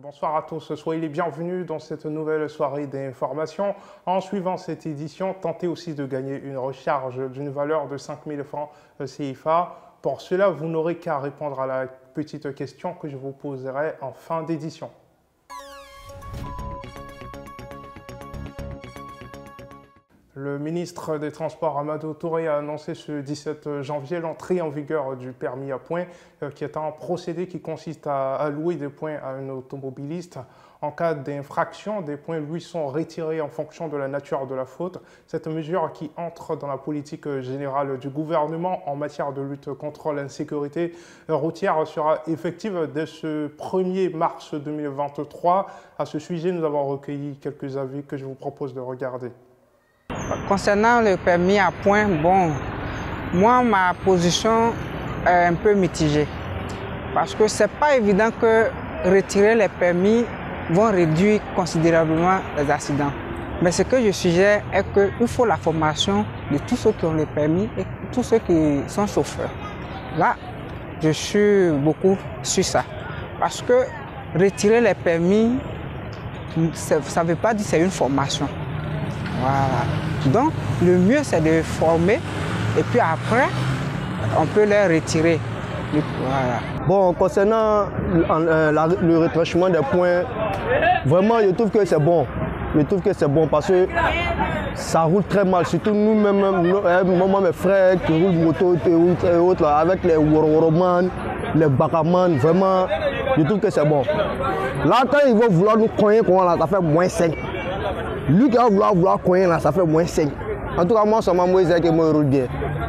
Bonsoir à tous, soyez les bienvenus dans cette nouvelle soirée d'information. En suivant cette édition, tentez aussi de gagner une recharge d'une valeur de 5 000 francs CFA. Pour cela, vous n'aurez qu'à répondre à la petite question que je vous poserai en fin d'édition. Le ministre des Transports, Amadou Touré, a annoncé ce 17 janvier l'entrée en vigueur du permis à points, qui est un procédé qui consiste à allouer des points à un automobiliste. En cas d'infraction, des points lui sont retirés en fonction de la nature de la faute. Cette mesure, qui entre dans la politique générale du gouvernement en matière de lutte contre l'insécurité routière, sera effective dès ce 1er mars 2023. À ce sujet, nous avons recueilli quelques avis que je vous propose de regarder. Concernant le permis à points, bon, moi, ma position est un peu mitigée. Parce que ce n'est pas évident que retirer les permis vont réduire considérablement les accidents. Mais ce que je suggère est qu'il faut la formation de tous ceux qui ont le permis et tous ceux qui sont chauffeurs. Là, je suis beaucoup sur ça. Parce que retirer les permis, ça ne veut pas dire que c'est une formation. Voilà. Donc, le mieux, c'est de former et puis après, on peut les retirer. Voilà. Bon, concernant le retranchement des points, vraiment, je trouve que c'est bon. Je trouve que c'est bon parce que ça roule très mal. Surtout nous-mêmes, moi, mes frères qui roulent moto et autres, là, avec les Woroman, les Bakaman, vraiment, je trouve que c'est bon. Là, quand ils vont vouloir nous cogner, ça fait moins 5. Lui qui va vouloir cogner là, ça fait moins 5. En tout cas, moi, c'est Moïse qui me roule bien.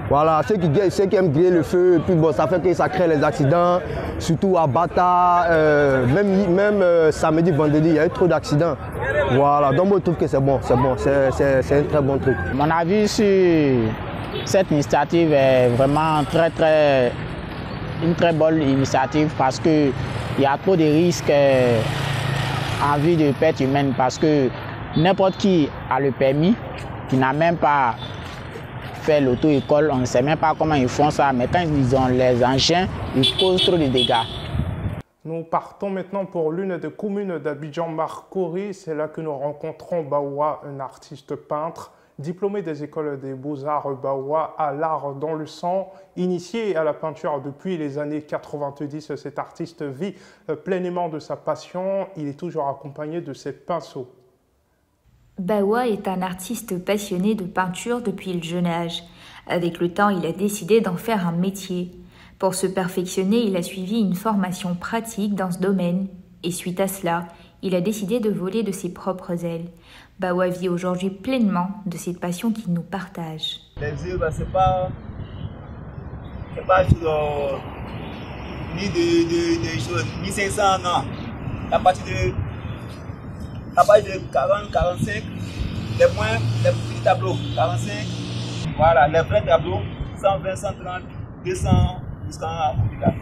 Voilà, ceux qui aiment griller le feu, et puis bon, ça fait que ça crée les accidents, surtout à Bata, même samedi, vendredi, il y a eu trop d'accidents. Voilà, donc moi, je trouve que c'est bon, c'est un très bon truc. Mon avis sur cette initiative est vraiment une très bonne initiative parce qu'il y a trop de risques en vue de perte humaine parce que n'importe qui a le permis, qui n'a même pas fait l'auto-école, on ne sait même pas comment ils font ça, mais quand ils ont les engins, ils causent trop de dégâts. Nous partons maintenant pour l'une des communes d'Abidjan, Marcory. C'est là que nous rencontrons Baoua, un artiste peintre, diplômé des écoles des beaux-arts Baoua, à l'art dans le sang. Initié à la peinture depuis les années 90, cet artiste vit pleinement de sa passion. Il est toujours accompagné de ses pinceaux. Baoua est un artiste passionné de peinture depuis le jeune âge. Avec le temps, il a décidé d'en faire un métier. Pour se perfectionner, il a suivi une formation pratique dans ce domaine. Et suite à cela, il a décidé de voler de ses propres ailes. Baoua vit aujourd'hui pleinement de cette passion qu'il nous partage. Les œuvres, c'est pas ni de choses, 1500 non. À partir de 40, 45, les petits tableaux, 45, voilà, les vrais tableaux, 120, 130, 200, jusqu'à 1.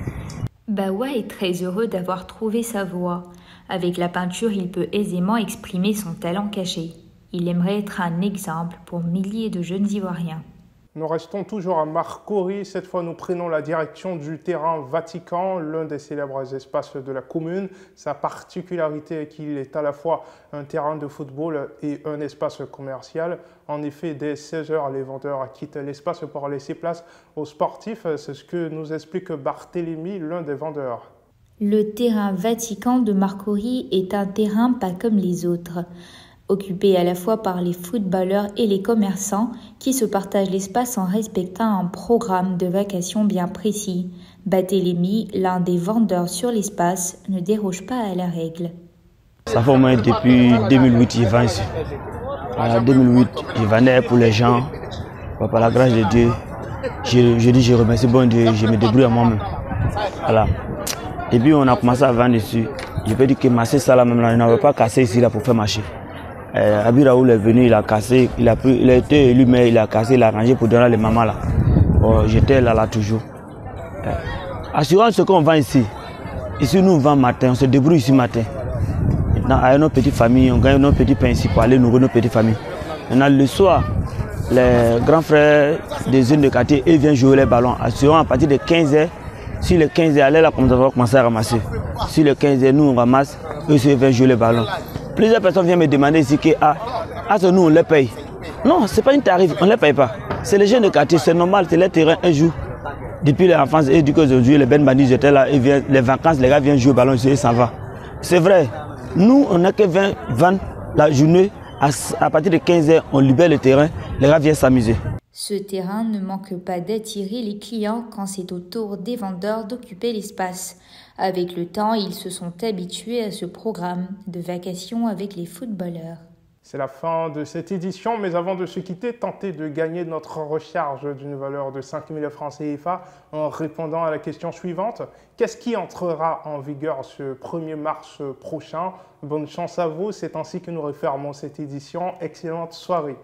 Baoua est très heureux d'avoir trouvé sa voie. Avec la peinture, il peut aisément exprimer son talent caché. Il aimerait être un exemple pour milliers de jeunes Ivoiriens. Nous restons toujours à Marcory. Cette fois, nous prenons la direction du terrain Vatican, l'un des célèbres espaces de la commune. Sa particularité est qu'il est à la fois un terrain de football et un espace commercial. En effet, dès 16 h, les vendeurs quittent l'espace pour laisser place aux sportifs. C'est ce que nous explique Barthélémy, l'un des vendeurs. Le terrain Vatican de Marcory est un terrain pas comme les autres. Occupé à la fois par les footballeurs et les commerçants qui se partagent l'espace en respectant un programme de vacation bien précis. Barthélémy, l'un des vendeurs sur l'espace, ne déroge pas à la règle. Ça fait au moins depuis 2008 je vends ici. En 2008, je vendais pour les gens. Par la grâce de Dieu, je remercie bon Dieu, je me débrouille à moi-même. Voilà. Et puis on a commencé à vendre ici. Je peux dire que marcher ça là même là, je n'avais pas cassé ici là pour faire marcher. Abi Raoul est venu, il a cassé, il a été élu, mais il a cassé, il a rangé pour donner à les mamans là. J'étais là toujours. Assurant ce qu'on vend ici. Ici nous on vend matin, on se débrouille ici matin. Maintenant avec nos petites familles, on gagne nos petits pains ici pour aller nourrir nos petites familles. Maintenant le soir, les grands frères des jeunes de quartier, ils viennent jouer les ballons. Assurant à partir de 15 h, sur les 15 h, allez là comme ça va commencer à ramasser. Sur les 15 h, nous on ramasse. eux aussi viennent jouer le ballon. Plusieurs personnes viennent me demander ici que c'est nous on les paye. Non, ce n'est pas une tarif, on ne les paye pas. C'est les jeunes de quartier, c'est normal, c'est les terrains un jour. Depuis l'enfance, et du coup aujourd'hui, les Ben Bandits étaient là, et les vacances, les gars viennent jouer au ballon ici et s'en va. C'est vrai, nous on n'a que 20 la journée, à partir de 15h, on libère le terrain, les gars viennent s'amuser. Ce terrain ne manque pas d'attirer les clients quand c'est au tour des vendeurs d'occuper l'espace. Avec le temps, ils se sont habitués à ce programme de vacations avec les footballeurs. C'est la fin de cette édition, mais avant de se quitter, tentez de gagner notre recharge d'une valeur de 5 000 francs CFA en répondant à la question suivante. Qu'est-ce qui entrera en vigueur ce 1er mars prochain? Bonne chance à vous, c'est ainsi que nous refermons cette édition. Excellente soirée.